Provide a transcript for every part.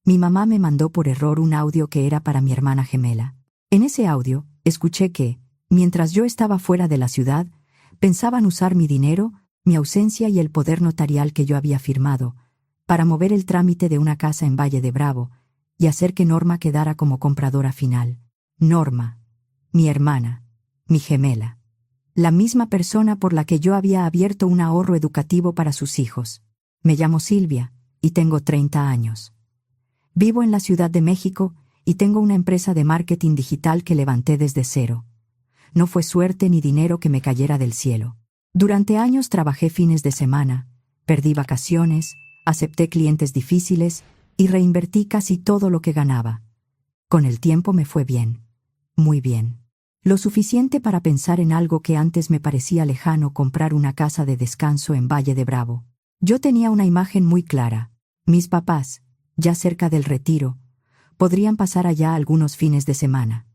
Mi mamá me mandó por error un audio que era para mi hermana gemela. En ese audio, escuché que, mientras yo estaba fuera de la ciudad, pensaban usar mi dinero, mi ausencia y el poder notarial que yo había firmado, para mover el trámite de una casa en Valle de Bravo y hacer que Norma quedara como compradora final. Norma, mi hermana, mi gemela. La misma persona por la que yo había abierto un ahorro educativo para sus hijos. Me llamo Silvia y tengo 30 años. Vivo en la Ciudad de México y tengo una empresa de marketing digital que levanté desde cero. No fue suerte ni dinero que me cayera del cielo. Durante años trabajé fines de semana, perdí vacaciones, acepté clientes difíciles y reinvertí casi todo lo que ganaba. Con el tiempo me fue bien, muy bien. Lo suficiente para pensar en algo que antes me parecía lejano: comprar una casa de descanso en Valle de Bravo. Yo tenía una imagen muy clara. Mis papás, ya cerca del retiro, podrían pasar allá algunos fines de semana.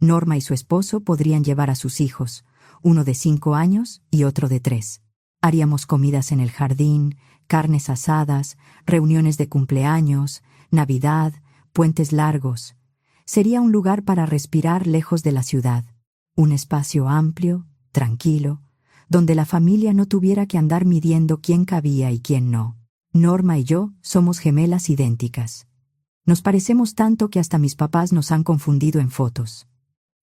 Norma y su esposo podrían llevar a sus hijos, uno de 5 años y otro de 3. Haríamos comidas en el jardín, carnes asadas, reuniones de cumpleaños, Navidad, puentes largos. Sería un lugar para respirar lejos de la ciudad. Un espacio amplio, tranquilo, donde la familia no tuviera que andar midiendo quién cabía y quién no. Norma y yo somos gemelas idénticas. Nos parecemos tanto que hasta mis papás nos han confundido en fotos.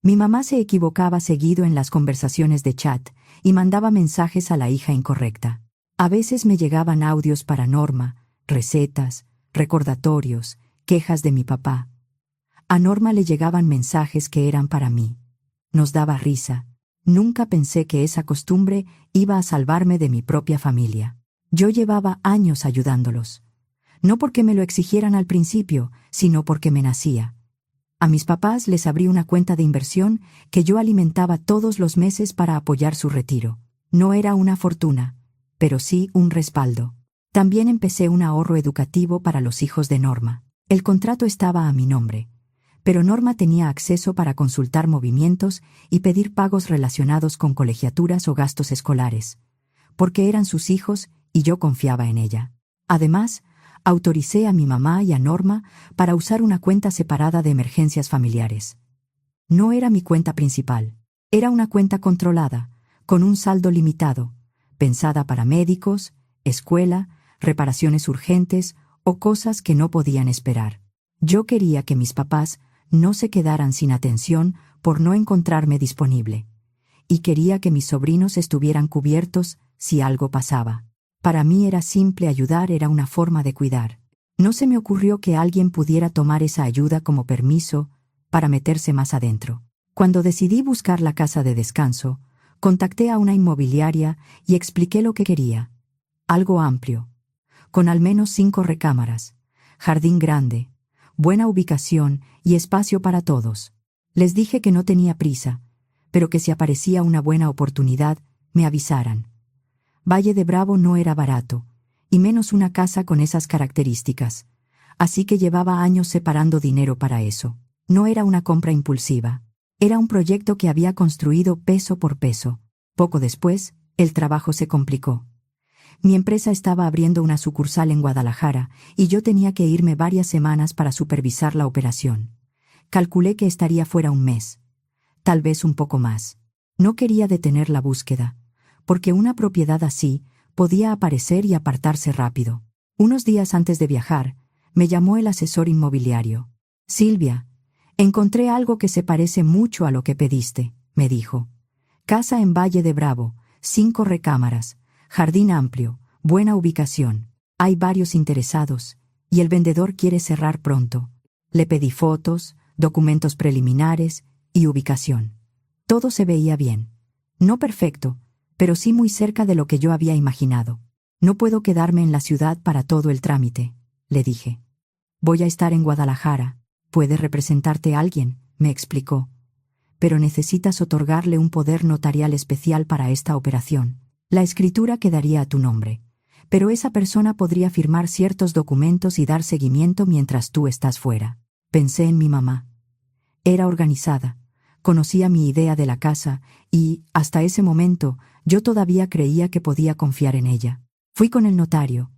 Mi mamá se equivocaba seguido en las conversaciones de chat y mandaba mensajes a la hija incorrecta. A veces me llegaban audios para Norma, recetas, recordatorios, quejas de mi papá. A Norma le llegaban mensajes que eran para mí. Nos daba risa. Nunca pensé que esa costumbre iba a salvarme de mi propia familia. Yo llevaba años ayudándolos. No porque me lo exigieran al principio, sino porque me nacía. A mis papás les abrí una cuenta de inversión que yo alimentaba todos los meses para apoyar su retiro. No era una fortuna, pero sí un respaldo. También empecé un ahorro educativo para los hijos de Norma. El contrato estaba a mi nombre, pero Norma tenía acceso para consultar movimientos y pedir pagos relacionados con colegiaturas o gastos escolares, porque eran sus hijos y yo confiaba en ella. Además, autoricé a mi mamá y a Norma para usar una cuenta separada de emergencias familiares. No era mi cuenta principal, era una cuenta controlada, con un saldo limitado, pensada para médicos, escuela, reparaciones urgentes o cosas que no podían esperar. Yo quería que mis papás no se quedaran sin atención por no encontrarme disponible, y quería que mis sobrinos estuvieran cubiertos si algo pasaba. Para mí era simple: ayudar era una forma de cuidar. No se me ocurrió que alguien pudiera tomar esa ayuda como permiso para meterse más adentro. Cuando decidí buscar la casa de descanso, contacté a una inmobiliaria y expliqué lo que quería. Algo amplio, con al menos 5 recámaras, jardín grande, buena ubicación y espacio para todos. Les dije que no tenía prisa, pero que si aparecía una buena oportunidad, me avisaran. Valle de Bravo no era barato, y menos una casa con esas características, así que llevaba años separando dinero para eso. No era una compra impulsiva, era un proyecto que había construido peso por peso. Poco después, el trabajo se complicó. Mi empresa estaba abriendo una sucursal en Guadalajara y yo tenía que irme varias semanas para supervisar la operación. Calculé que estaría fuera un mes, tal vez un poco más. No quería detener la búsqueda, porque una propiedad así podía aparecer y apartarse rápido. Unos días antes de viajar, me llamó el asesor inmobiliario. «Silvia, encontré algo que se parece mucho a lo que pediste», me dijo. «Casa en Valle de Bravo, 5 recámaras, jardín amplio, buena ubicación. Hay varios interesados, y el vendedor quiere cerrar pronto». Le pedí fotos, documentos preliminares y ubicación. Todo se veía bien. No perfecto, pero sí muy cerca de lo que yo había imaginado. «No puedo quedarme en la ciudad para todo el trámite», le dije. «Voy a estar en Guadalajara. ¿Puede representarte alguien?», me explicó. «Pero necesitas otorgarle un poder notarial especial para esta operación. La escritura quedaría a tu nombre, pero esa persona podría firmar ciertos documentos y dar seguimiento mientras tú estás fuera». Pensé en mi mamá. Era organizada, conocía mi idea de la casa y, hasta ese momento, yo todavía creía que podía confiar en ella. Fui con el notario,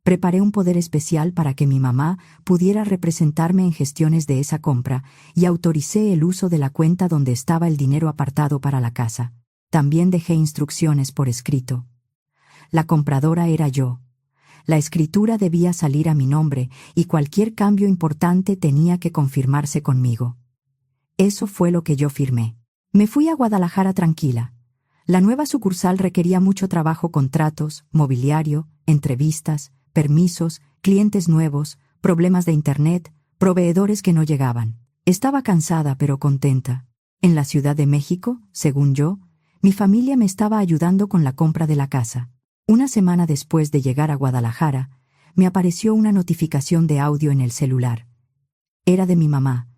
Preparé un poder especial para que mi mamá pudiera representarme en gestiones de esa compra y autoricé el uso de la cuenta donde estaba el dinero apartado para la casa. También dejé instrucciones por escrito. La compradora era yo. La escritura debía salir a mi nombre y cualquier cambio importante tenía que confirmarse conmigo. Eso fue lo que yo firmé. Me fui a Guadalajara tranquila. La nueva sucursal requería mucho trabajo: contratos, mobiliario, entrevistas, permisos, clientes nuevos, problemas de internet, proveedores que no llegaban. Estaba cansada pero contenta. En la Ciudad de México, según yo, mi familia me estaba ayudando con la compra de la casa. Una semana después de llegar a Guadalajara, me apareció una notificación de audio en el celular. Era de mi mamá,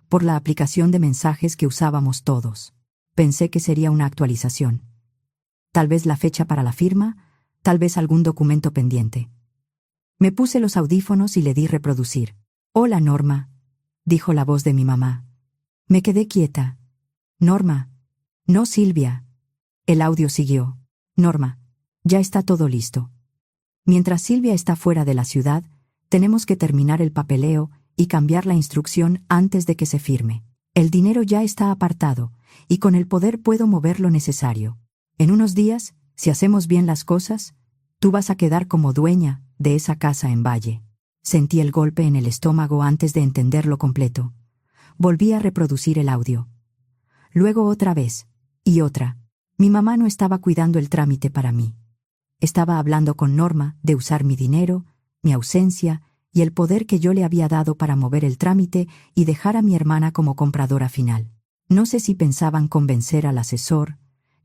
por la aplicación de mensajes que usábamos todos. Pensé que sería una actualización. Tal vez la fecha para la firma, tal vez algún documento pendiente. Me puse los audífonos y le di reproducir. «Hola, Norma», dijo la voz de mi mamá. Me quedé quieta. «Norma». «No, Silvia». El audio siguió. «Norma, ya está todo listo. Mientras Silvia está fuera de la ciudad, tenemos que terminar el papeleo y cambiar la instrucción antes de que se firme. El dinero ya está apartado, y con el poder puedo mover lo necesario. En unos días, si hacemos bien las cosas, tú vas a quedar como dueña de esa casa en Valle». Sentí el golpe en el estómago antes de entenderlo completo. Volví a reproducir el audio. Luego otra vez, y otra. Mi mamá no estaba cuidando el trámite para mí. Estaba hablando con Norma de usar mi dinero, mi ausencia y el poder que yo le había dado para mover el trámite y dejar a mi hermana como compradora final. No sé si pensaban convencer al asesor,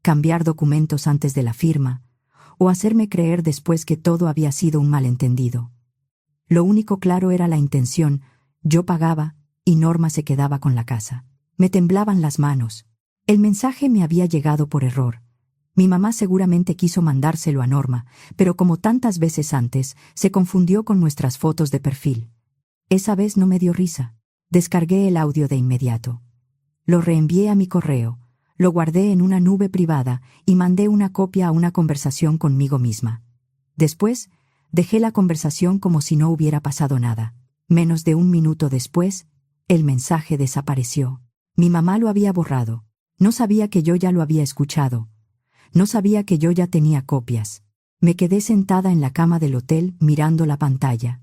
cambiar documentos antes de la firma, o hacerme creer después que todo había sido un malentendido. Lo único claro era la intención: yo pagaba y Norma se quedaba con la casa. Me temblaban las manos. El mensaje me había llegado por error. Mi mamá seguramente quiso mandárselo a Norma, pero como tantas veces antes, se confundió con nuestras fotos de perfil. Esa vez no me dio risa. Descargué el audio de inmediato. Lo reenvié a mi correo, lo guardé en una nube privada y mandé una copia a una conversación conmigo misma. Después, dejé la conversación como si no hubiera pasado nada. Menos de un minuto después, el mensaje desapareció. Mi mamá lo había borrado. No sabía que yo ya lo había escuchado. No sabía que yo ya tenía copias. Me quedé sentada en la cama del hotel mirando la pantalla.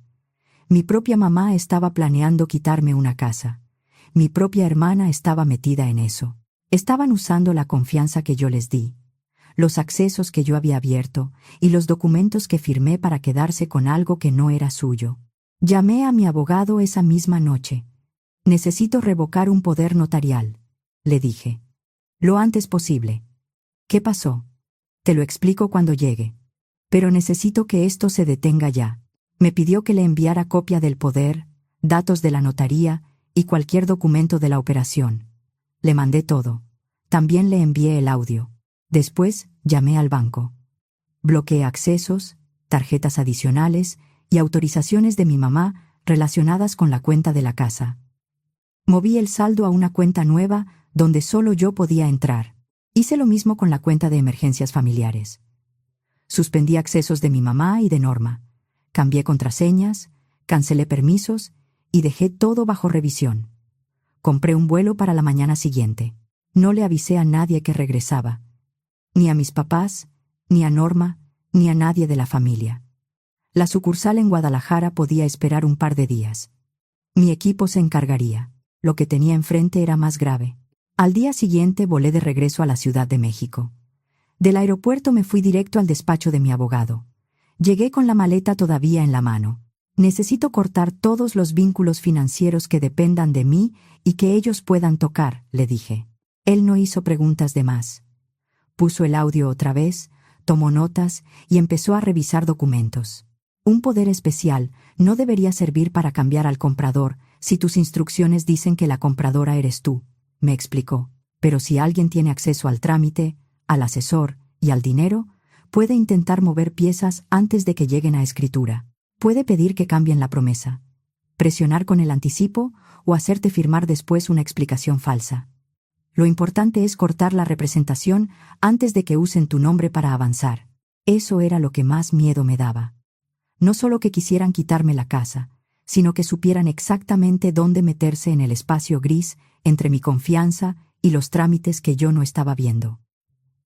Mi propia mamá estaba planeando quitarme una casa. Mi propia hermana estaba metida en eso. Estaban usando la confianza que yo les di, los accesos que yo había abierto y los documentos que firmé para quedarse con algo que no era suyo. Llamé a mi abogado esa misma noche. «Necesito revocar un poder notarial», le dije. «Lo antes posible». «¿Qué pasó?» «Te lo explico cuando llegue. Pero necesito que esto se detenga ya». Me pidió que le enviara copia del poder, datos de la notaría y cualquier documento de la operación. Le mandé todo. También le envié el audio. Después, llamé al banco. Bloqueé accesos, tarjetas adicionales y autorizaciones de mi mamá relacionadas con la cuenta de la casa. Moví el saldo a una cuenta nueva donde solo yo podía entrar. Hice lo mismo con la cuenta de emergencias familiares. Suspendí accesos de mi mamá y de Norma. Cambié contraseñas, cancelé permisos y dejé todo bajo revisión. Compré un vuelo para la mañana siguiente. No le avisé a nadie que regresaba. Ni a mis papás, ni a Norma, ni a nadie de la familia. La sucursal en Guadalajara podía esperar un par de días. Mi equipo se encargaría. Lo que tenía enfrente era más grave. Al día siguiente volé de regreso a la Ciudad de México. Del aeropuerto me fui directo al despacho de mi abogado. Llegué con la maleta todavía en la mano. «Necesito cortar todos los vínculos financieros que dependan de mí y que ellos puedan tocar», le dije. Él no hizo preguntas de más. Puso el audio otra vez, tomó notas y empezó a revisar documentos. «Un poder especial no debería servir para cambiar al comprador si tus instrucciones dicen que la compradora eres tú», me explicó. «Pero si alguien tiene acceso al trámite, al asesor y al dinero, puede intentar mover piezas antes de que lleguen a escritura. Puede pedir que cambien la promesa, presionar con el anticipo o hacerte firmar después una explicación falsa. Lo importante es cortar la representación antes de que usen tu nombre para avanzar». Eso era lo que más miedo me daba. No solo que quisieran quitarme la casa, sino que supieran exactamente dónde meterse en el espacio gris entre mi confianza y los trámites que yo no estaba viendo.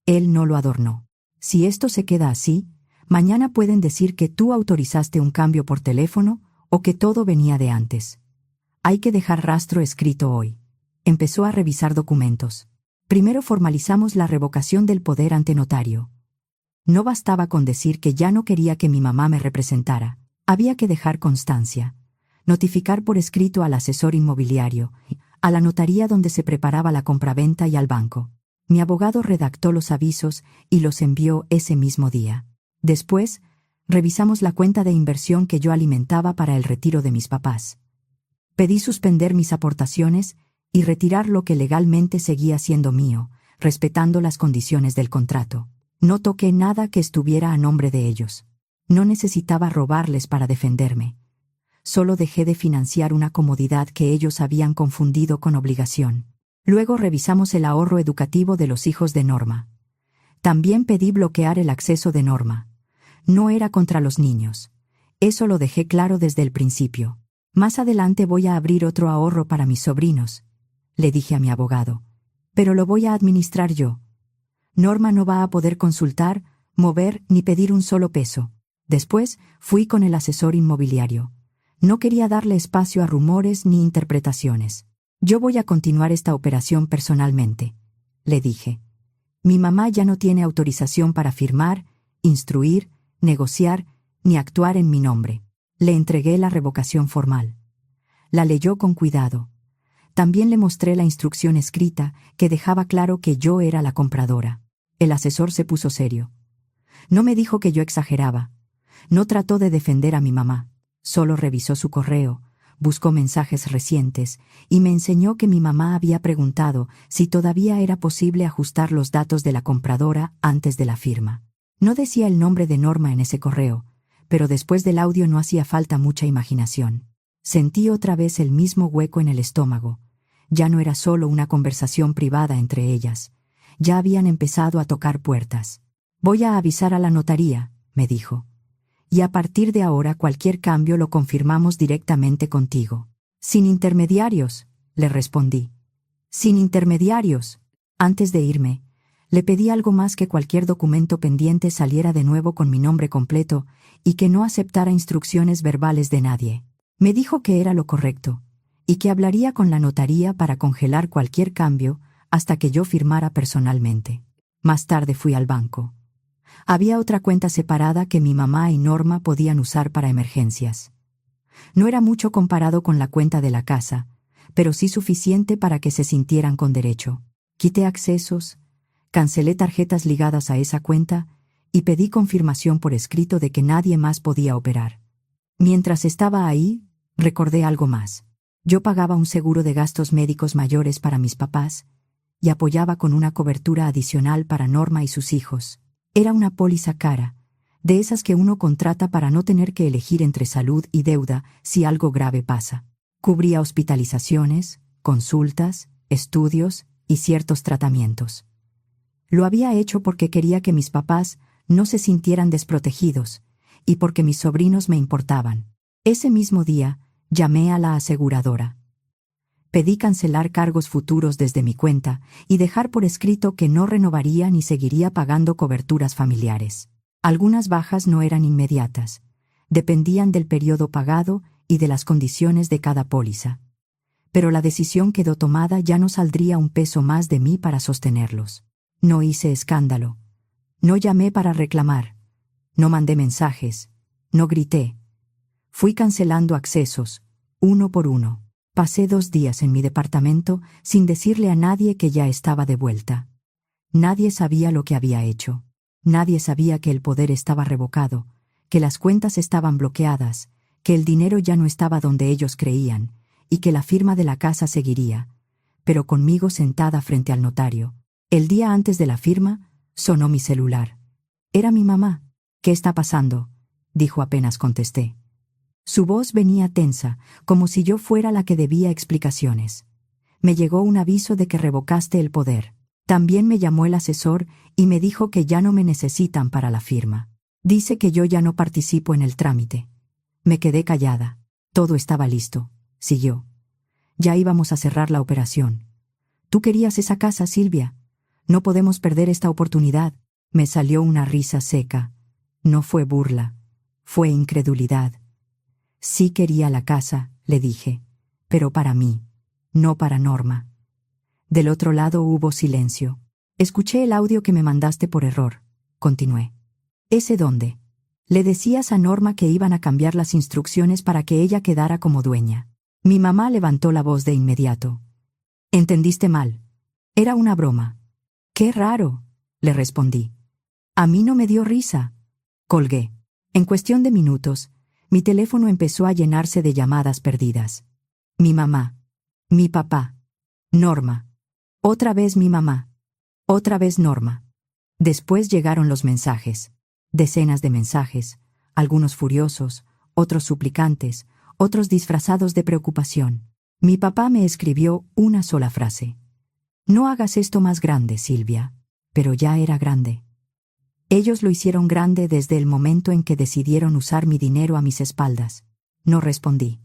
Él no lo adornó. Si esto se queda así, mañana pueden decir que tú autorizaste un cambio por teléfono o que todo venía de antes. Hay que dejar rastro escrito hoy. Empezó a revisar documentos. Primero formalizamos la revocación del poder ante notario. No bastaba con decir que ya no quería que mi mamá me representara. Había que dejar constancia. Notificar por escrito al asesor inmobiliario, a la notaría donde se preparaba la compraventa y al banco. Mi abogado redactó los avisos y los envió ese mismo día. Después, revisamos la cuenta de inversión que yo alimentaba para el retiro de mis papás. Pedí suspender mis aportaciones y retirar lo que legalmente seguía siendo mío, respetando las condiciones del contrato. No toqué nada que estuviera a nombre de ellos. No necesitaba robarles para defenderme. Solo dejé de financiar una comodidad que ellos habían confundido con obligación. Luego revisamos el ahorro educativo de los hijos de Norma. También pedí bloquear el acceso de Norma. No era contra los niños. Eso lo dejé claro desde el principio. Más adelante voy a abrir otro ahorro para mis sobrinos, le dije a mi abogado. Pero lo voy a administrar yo. Norma no va a poder consultar, mover ni pedir un solo peso. Después fui con el asesor inmobiliario. No quería darle espacio a rumores ni interpretaciones. Yo voy a continuar esta operación personalmente, le dije. Mi mamá ya no tiene autorización para firmar, instruir, negociar, ni actuar en mi nombre. Le entregué la revocación formal. La leyó con cuidado. También le mostré la instrucción escrita que dejaba claro que yo era la compradora. El asesor se puso serio. No me dijo que yo exageraba. No trató de defender a mi mamá. Solo revisó su correo, buscó mensajes recientes y me enseñó que mi mamá había preguntado si todavía era posible ajustar los datos de la compradora antes de la firma. No decía el nombre de Norma en ese correo, pero después del audio no hacía falta mucha imaginación. Sentí otra vez el mismo hueco en el estómago. Ya no era solo una conversación privada entre ellas. Ya habían empezado a tocar puertas. Voy a avisar a la notaría, me dijo. Y a partir de ahora cualquier cambio lo confirmamos directamente contigo. Sin intermediarios, le respondí. Sin intermediarios. Antes de irme, le pedí algo más: que cualquier documento pendiente saliera de nuevo con mi nombre completo y que no aceptara instrucciones verbales de nadie. Me dijo que era lo correcto y que hablaría con la notaría para congelar cualquier cambio hasta que yo firmara personalmente. Más tarde fui al banco. Había otra cuenta separada que mi mamá y Norma podían usar para emergencias. No era mucho comparado con la cuenta de la casa, pero sí suficiente para que se sintieran con derecho. Quité accesos, cancelé tarjetas ligadas a esa cuenta y pedí confirmación por escrito de que nadie más podía operar. Mientras estaba ahí, recordé algo más. Yo pagaba un seguro de gastos médicos mayores para mis papás y apoyaba con una cobertura adicional para Norma y sus hijos. Era una póliza cara, de esas que uno contrata para no tener que elegir entre salud y deuda si algo grave pasa. Cubría hospitalizaciones, consultas, estudios y ciertos tratamientos. Lo había hecho porque quería que mis papás no se sintieran desprotegidos y porque mis sobrinos me importaban. Ese mismo día, llamé a la aseguradora. Pedí cancelar cargos futuros desde mi cuenta y dejar por escrito que no renovaría ni seguiría pagando coberturas familiares. Algunas bajas no eran inmediatas, dependían del periodo pagado y de las condiciones de cada póliza. Pero la decisión quedó tomada: ya no saldría un peso más de mí para sostenerlos. No hice escándalo. No llamé para reclamar. No mandé mensajes. No grité. Fui cancelando accesos, uno por uno. Pasé 2 días en mi departamento sin decirle a nadie que ya estaba de vuelta. Nadie sabía lo que había hecho. Nadie sabía que el poder estaba revocado, que las cuentas estaban bloqueadas, que el dinero ya no estaba donde ellos creían, y que la firma de la casa seguiría, pero conmigo sentada frente al notario. El día antes de la firma, sonó mi celular. Era mi mamá. «¿Qué está pasando?», dijo apenas contesté. Su voz venía tensa, como si yo fuera la que debía explicaciones. Me llegó un aviso de que revocaste el poder. También me llamó el asesor y me dijo que ya no me necesitan para la firma. Dice que yo ya no participo en el trámite. Me quedé callada. Todo estaba listo, siguió. Ya íbamos a cerrar la operación. Tú querías esa casa, Silvia. No podemos perder esta oportunidad. Me salió una risa seca. No fue burla, fue incredulidad. Sí quería la casa, le dije, pero para mí, no para Norma. Del otro lado hubo silencio. Escuché el audio que me mandaste por error, continué. ¿Ese dónde? Le decías a Norma que iban a cambiar las instrucciones para que ella quedara como dueña. Mi mamá levantó la voz de inmediato. Entendiste mal. Era una broma. Qué raro, le respondí. A mí no me dio risa. Colgué. En cuestión de minutos, mi teléfono empezó a llenarse de llamadas perdidas. Mi mamá. Mi papá. Norma. Otra vez mi mamá. Otra vez Norma. Después llegaron los mensajes. Decenas de mensajes, algunos furiosos, otros suplicantes, otros disfrazados de preocupación. Mi papá me escribió una sola frase. No hagas esto más grande, Silvia. Pero ya era grande. Ellos lo hicieron grande desde el momento en que decidieron usar mi dinero a mis espaldas. No respondí.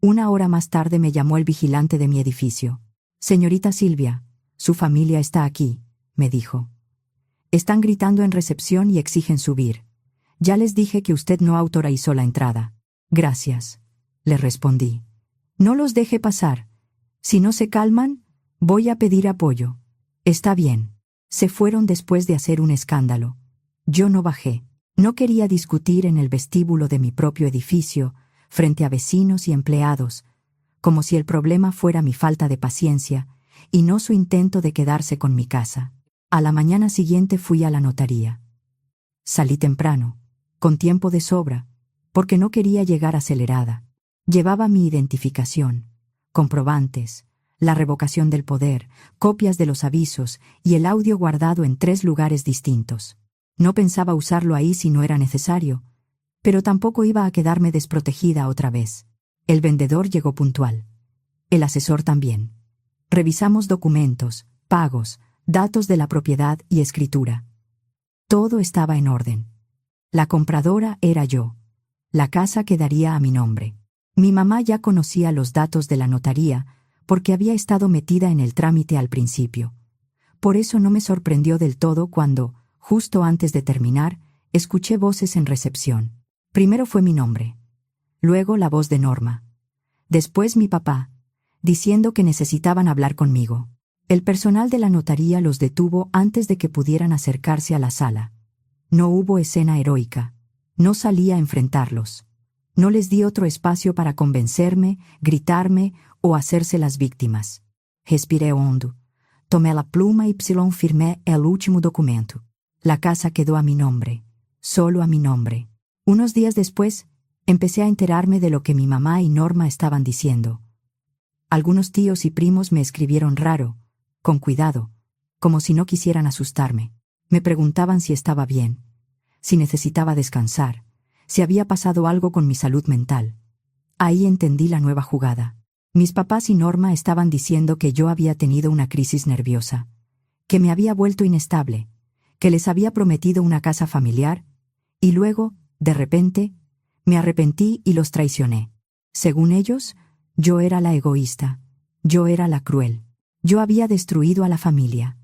Una hora más tarde me llamó el vigilante de mi edificio. Señorita Silvia, su familia está aquí, me dijo. Están gritando en recepción y exigen subir. Ya les dije que usted no autorizó la entrada. Gracias, le respondí. No los deje pasar. Si no se calman, voy a pedir apoyo. Está bien. Se fueron después de hacer un escándalo. Yo no bajé. No quería discutir en el vestíbulo de mi propio edificio, frente a vecinos y empleados, como si el problema fuera mi falta de paciencia y no su intento de quedarse con mi casa. A la mañana siguiente fui a la notaría. Salí temprano, con tiempo de sobra, porque no quería llegar acelerada. Llevaba mi identificación, comprobantes, la revocación del poder, copias de los avisos y el audio guardado en 3 lugares distintos. No pensaba usarlo ahí si no era necesario, pero tampoco iba a quedarme desprotegida otra vez. El vendedor llegó puntual. El asesor también. Revisamos documentos, pagos, datos de la propiedad y escritura. Todo estaba en orden. La compradora era yo. La casa quedaría a mi nombre. Mi mamá ya conocía los datos de la notaría porque había estado metida en el trámite al principio. Por eso no me sorprendió del todo cuando, justo antes de terminar, escuché voces en recepción. Primero fue mi nombre. Luego la voz de Norma. Después mi papá, diciendo que necesitaban hablar conmigo. El personal de la notaría los detuvo antes de que pudieran acercarse a la sala. No hubo escena heroica. No salí a enfrentarlos. No les di otro espacio para convencerme, gritarme o hacerse las víctimas. Respiré hondo. Tomé la pluma y firmé el último documento. La casa quedó a mi nombre. Solo a mi nombre. Unos días después, empecé a enterarme de lo que mi mamá y Norma estaban diciendo. Algunos tíos y primos me escribieron raro, con cuidado, como si no quisieran asustarme. Me preguntaban si estaba bien, si necesitaba descansar, si había pasado algo con mi salud mental. Ahí entendí la nueva jugada. Mis papás y Norma estaban diciendo que yo había tenido una crisis nerviosa, que me había vuelto inestable, que les había prometido una casa familiar, y luego, de repente, me arrepentí y los traicioné. Según ellos, yo era la egoísta, yo era la cruel, yo había destruido a la familia.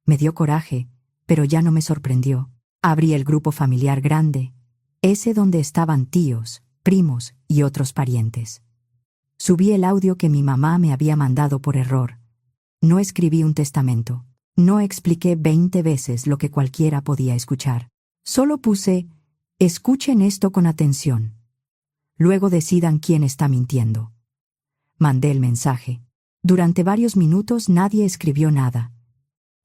Me dio coraje, pero ya no me sorprendió. Abrí el grupo familiar grande, ese donde estaban tíos, primos y otros parientes. Subí el audio que mi mamá me había mandado por error. No escribí un testamento. No expliqué 20 veces lo que cualquiera podía escuchar. Solo puse, escuchen esto con atención. Luego decidan quién está mintiendo. Mandé el mensaje. Durante varios minutos nadie escribió nada.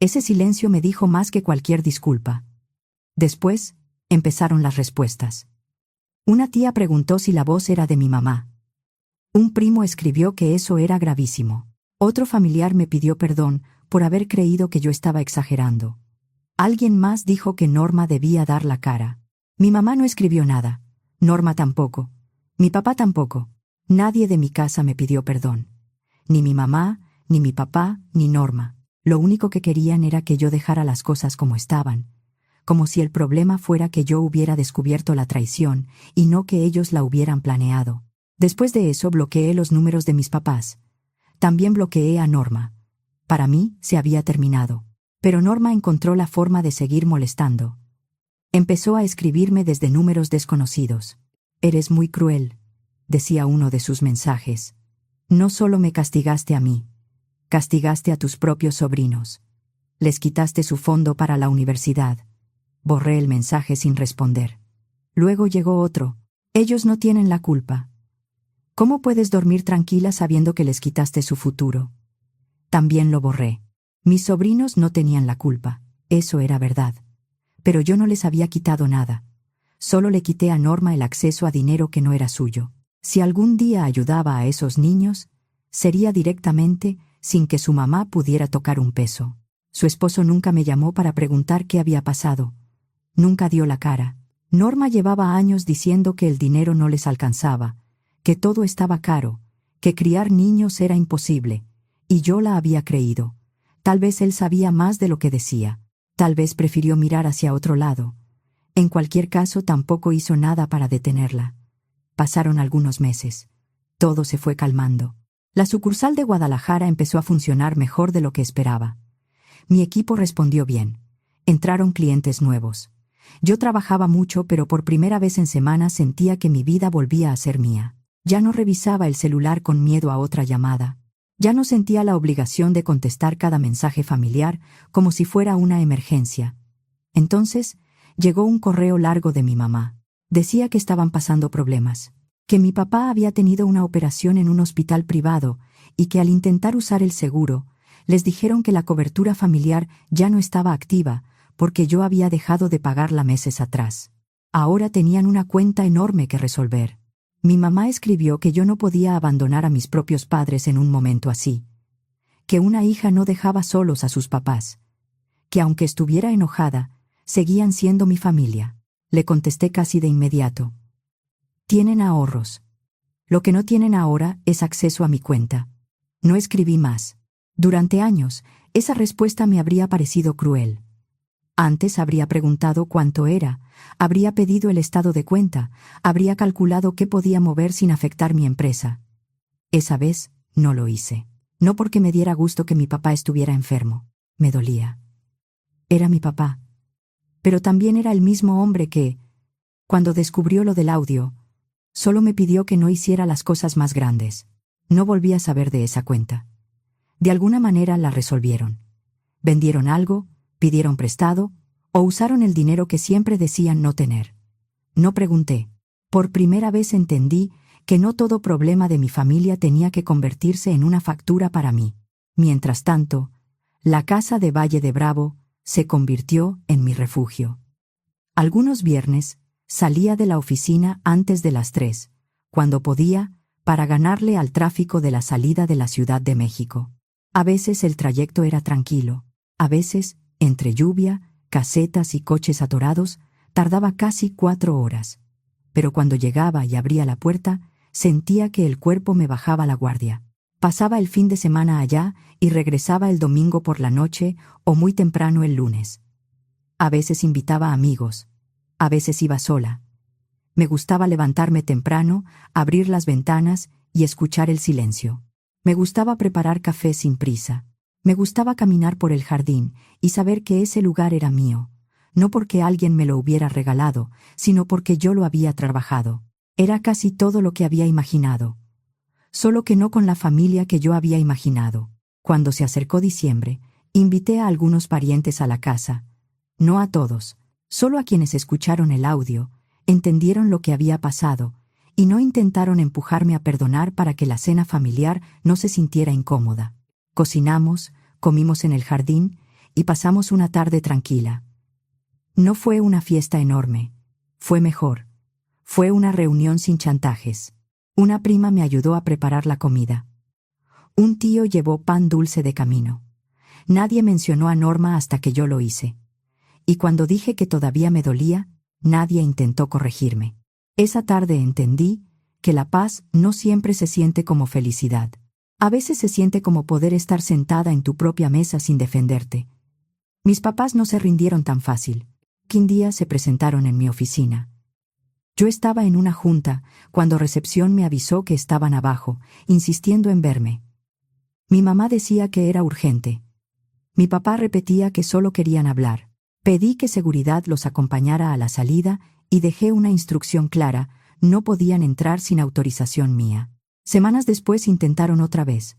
Ese silencio me dijo más que cualquier disculpa. Después, empezaron las respuestas. Una tía preguntó si la voz era de mi mamá. Un primo escribió que eso era gravísimo. Otro familiar me pidió perdón por haber creído que yo estaba exagerando. Alguien más dijo que Norma debía dar la cara. Mi mamá no escribió nada. Norma tampoco. Mi papá tampoco. Nadie de mi casa me pidió perdón. Ni mi mamá, ni mi papá, ni Norma. Lo único que querían era que yo dejara las cosas como estaban, como si el problema fuera que yo hubiera descubierto la traición y no que ellos la hubieran planeado. Después de eso bloqueé los números de mis papás. También bloqueé a Norma. Para mí, se había terminado. Pero Norma encontró la forma de seguir molestando. Empezó a escribirme desde números desconocidos. «Eres muy cruel», decía uno de sus mensajes. «No solo me castigaste a mí, castigaste a tus propios sobrinos. Les quitaste su fondo para la universidad». Borré el mensaje sin responder. Luego llegó otro. «Ellos no tienen la culpa. ¿Cómo puedes dormir tranquila sabiendo que les quitaste su futuro?». También lo borré. Mis sobrinos no tenían la culpa, eso era verdad. Pero yo no les había quitado nada. Solo le quité a Norma el acceso a dinero que no era suyo. Si algún día ayudaba a esos niños, sería directamente, sin que su mamá pudiera tocar un peso. Su esposo nunca me llamó para preguntar qué había pasado. Nunca dio la cara. Norma llevaba años diciendo que el dinero no les alcanzaba, que todo estaba caro, que criar niños era imposible, y yo la había creído. Tal vez él sabía más de lo que decía. Tal vez prefirió mirar hacia otro lado. En cualquier caso, tampoco hizo nada para detenerla. Pasaron algunos meses. Todo se fue calmando. La sucursal de Guadalajara empezó a funcionar mejor de lo que esperaba. Mi equipo respondió bien. Entraron clientes nuevos. Yo trabajaba mucho, pero por primera vez en semanas sentía que mi vida volvía a ser mía. Ya no revisaba el celular con miedo a otra llamada. Ya no sentía la obligación de contestar cada mensaje familiar como si fuera una emergencia. Entonces, llegó un correo largo de mi mamá. Decía que estaban pasando problemas, que mi papá había tenido una operación en un hospital privado y que al intentar usar el seguro, les dijeron que la cobertura familiar ya no estaba activa porque yo había dejado de pagarla meses atrás. Ahora tenían una cuenta enorme que resolver. Mi mamá escribió que yo no podía abandonar a mis propios padres en un momento así, que una hija no dejaba solos a sus papás, que aunque estuviera enojada, seguían siendo mi familia. Le contesté casi de inmediato. «Tienen ahorros. Lo que no tienen ahora es acceso a mi cuenta». No escribí más. Durante años, esa respuesta me habría parecido cruel. Antes habría preguntado cuánto era, habría pedido el estado de cuenta, habría calculado qué podía mover sin afectar mi empresa. Esa vez no lo hice. No porque me diera gusto que mi papá estuviera enfermo. Me dolía. Era mi papá. Pero también era el mismo hombre que, cuando descubrió lo del audio, solo me pidió que no hiciera las cosas más grandes. No volví a saber de esa cuenta. De alguna manera la resolvieron. Vendieron algo, pidieron prestado, o usaron el dinero que siempre decían no tener. No pregunté. Por primera vez entendí que no todo problema de mi familia tenía que convertirse en una factura para mí. Mientras tanto, la casa de Valle de Bravo se convirtió en mi refugio. Algunos viernes salía de la oficina antes de las 3, cuando podía, para ganarle al tráfico de la salida de la Ciudad de México. A veces el trayecto era tranquilo, a veces, entre lluvia, casetas y coches atorados, tardaba casi 4 horas. Pero cuando llegaba y abría la puerta, sentía que el cuerpo me bajaba la guardia. Pasaba el fin de semana allá y regresaba el domingo por la noche o muy temprano el lunes. A veces invitaba amigos, a veces iba sola. Me gustaba levantarme temprano, abrir las ventanas y escuchar el silencio. Me gustaba preparar café sin prisa. Me gustaba caminar por el jardín y saber que ese lugar era mío, no porque alguien me lo hubiera regalado, sino porque yo lo había trabajado. Era casi todo lo que había imaginado. Solo que no con la familia que yo había imaginado. Cuando se acercó diciembre, invité a algunos parientes a la casa. No a todos, solo a quienes escucharon el audio, entendieron lo que había pasado, y no intentaron empujarme a perdonar para que la cena familiar no se sintiera incómoda. Cocinamos, comimos en el jardín, y pasamos una tarde tranquila. No fue una fiesta enorme. Fue mejor. Fue una reunión sin chantajes. Una prima me ayudó a preparar la comida. Un tío llevó pan dulce de camino. Nadie mencionó a Norma hasta que yo lo hice. Y cuando dije que todavía me dolía, nadie intentó corregirme. Esa tarde entendí que la paz no siempre se siente como felicidad. A veces se siente como poder estar sentada en tu propia mesa sin defenderte. Mis papás no se rindieron tan fácil. Un día se presentaron en mi oficina. Yo estaba en una junta cuando recepción me avisó que estaban abajo, insistiendo en verme. Mi mamá decía que era urgente. Mi papá repetía que solo querían hablar. Pedí que seguridad los acompañara a la salida y dejé una instrucción clara: no podían entrar sin autorización mía. Semanas después intentaron otra vez.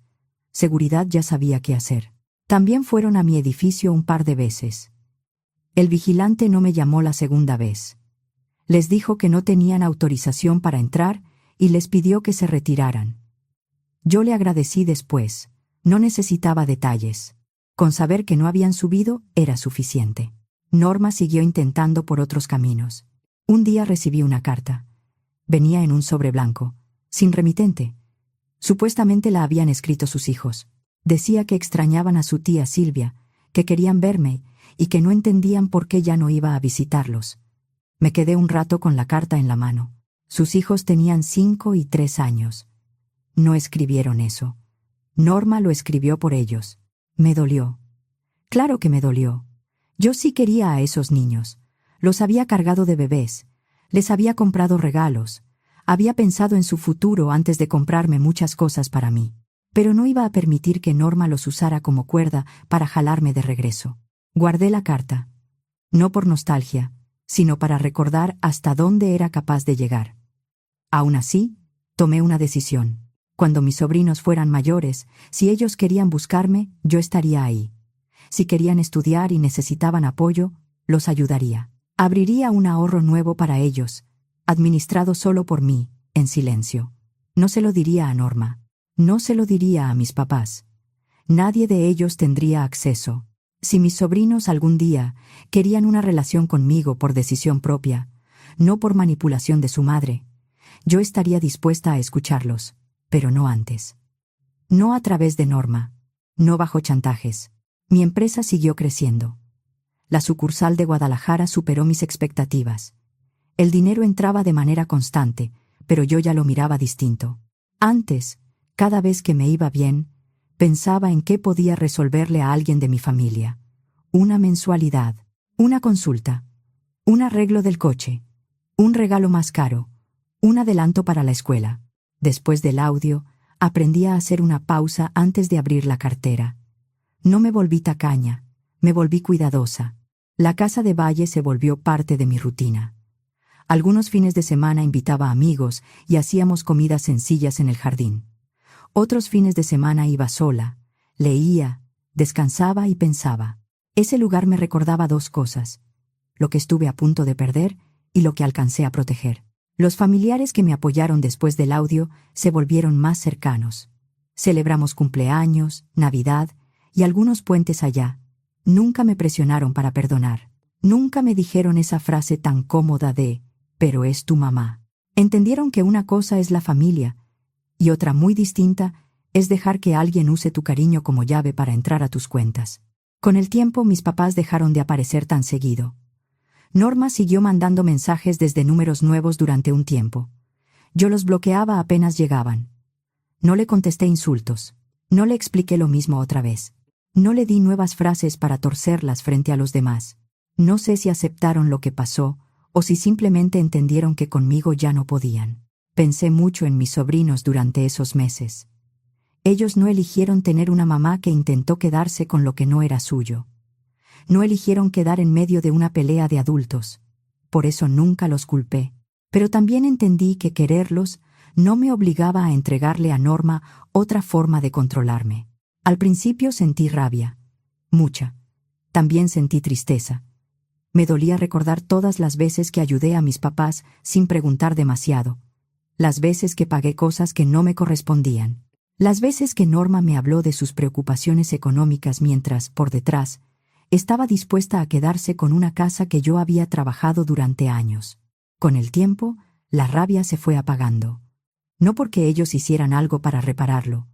Seguridad ya sabía qué hacer. También fueron a mi edificio un par de veces. El vigilante no me llamó la segunda vez. Les dijo que no tenían autorización para entrar y les pidió que se retiraran. Yo le agradecí después. No necesitaba detalles. Con saber que no habían subido era suficiente. Norma siguió intentando por otros caminos. Un día recibí una carta. Venía en un sobre blanco, sin remitente. Supuestamente la habían escrito sus hijos. Decía que extrañaban a su tía Silvia, que querían verme y que no entendían por qué ya no iba a visitarlos. Me quedé un rato con la carta en la mano. Sus hijos tenían 5 y 3 años. No escribieron eso. Norma lo escribió por ellos. Me dolió. Claro que me dolió. Yo sí quería a esos niños. Los había cargado de bebés. Les había comprado regalos. Había pensado en su futuro antes de comprarme muchas cosas para mí. Pero no iba a permitir que Norma los usara como cuerda para jalarme de regreso. Guardé la carta. No por nostalgia, sino para recordar hasta dónde era capaz de llegar. Aún así, tomé una decisión. Cuando mis sobrinos fueran mayores, si ellos querían buscarme, yo estaría ahí. Si querían estudiar y necesitaban apoyo, los ayudaría. Abriría un ahorro nuevo para ellos, administrado solo por mí, en silencio. No se lo diría a Norma. No se lo diría a mis papás. Nadie de ellos tendría acceso. Si mis sobrinos algún día querían una relación conmigo por decisión propia, no por manipulación de su madre, yo estaría dispuesta a escucharlos, pero no antes. No a través de Norma, no bajo chantajes. Mi empresa siguió creciendo. La sucursal de Guadalajara superó mis expectativas. El dinero entraba de manera constante, pero yo ya lo miraba distinto. Antes, cada vez que me iba bien, pensaba en qué podía resolverle a alguien de mi familia. Una mensualidad, una consulta, un arreglo del coche, un regalo más caro, un adelanto para la escuela. Después del audio, aprendí a hacer una pausa antes de abrir la cartera. No me volví tacaña, me volví cuidadosa. La casa de Valle se volvió parte de mi rutina. Algunos fines de semana invitaba amigos y hacíamos comidas sencillas en el jardín. Otros fines de semana iba sola, leía, descansaba y pensaba. Ese lugar me recordaba 2 cosas: lo que estuve a punto de perder y lo que alcancé a proteger. Los familiares que me apoyaron después del audio se volvieron más cercanos. Celebramos cumpleaños, Navidad y algunos puentes allá. Nunca me presionaron para perdonar. Nunca me dijeron esa frase tan cómoda de «pero es tu mamá». Entendieron que una cosa es la familia y otra muy distinta es dejar que alguien use tu cariño como llave para entrar a tus cuentas. Con el tiempo mis papás dejaron de aparecer tan seguido. Norma siguió mandando mensajes desde números nuevos durante un tiempo. Yo los bloqueaba apenas llegaban. No le contesté insultos. No le expliqué lo mismo otra vez. No le di nuevas frases para torcerlas frente a los demás. No sé si aceptaron lo que pasó o si simplemente entendieron que conmigo ya no podían. Pensé mucho en mis sobrinos durante esos meses. Ellos no eligieron tener una mamá que intentó quedarse con lo que no era suyo. No eligieron quedar en medio de una pelea de adultos. Por eso nunca los culpé. Pero también entendí que quererlos no me obligaba a entregarle a Norma otra forma de controlarme. Al principio sentí rabia. Mucha. También sentí tristeza. Me dolía recordar todas las veces que ayudé a mis papás sin preguntar demasiado. Las veces que pagué cosas que no me correspondían. Las veces que Norma me habló de sus preocupaciones económicas mientras, por detrás, estaba dispuesta a quedarse con una casa que yo había trabajado durante años. Con el tiempo, la rabia se fue apagando. No porque ellos hicieran algo para repararlo.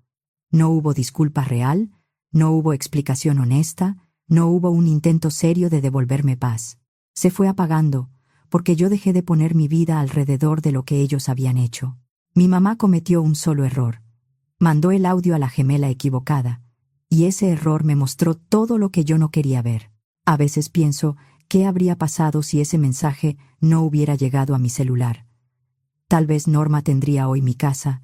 No hubo disculpa real, no hubo explicación honesta, no hubo un intento serio de devolverme paz. Se fue apagando, porque yo dejé de poner mi vida alrededor de lo que ellos habían hecho. Mi mamá cometió un solo error. Mandó el audio a la gemela equivocada, y ese error me mostró todo lo que yo no quería ver. A veces pienso ¿qué habría pasado si ese mensaje no hubiera llegado a mi celular? Tal vez Norma tendría hoy mi casa,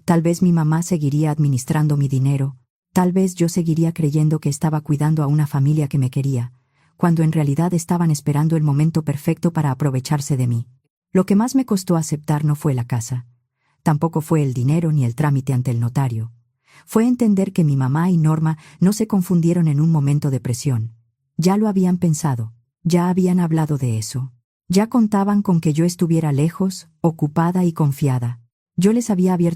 tal vez mi mamá seguiría administrando mi dinero, tal vez yo seguiría creyendo que estaba cuidando a una familia que me quería, cuando en realidad estaban esperando el momento perfecto para aprovecharse de mí. Lo que más me costó aceptar no fue la casa. Tampoco fue el dinero ni el trámite ante el notario. Fue entender que mi mamá y Norma no se confundieron en un momento de presión. Ya lo habían pensado, ya habían hablado de eso. Ya contaban con que yo estuviera lejos, ocupada y confiada. Yo les había abierto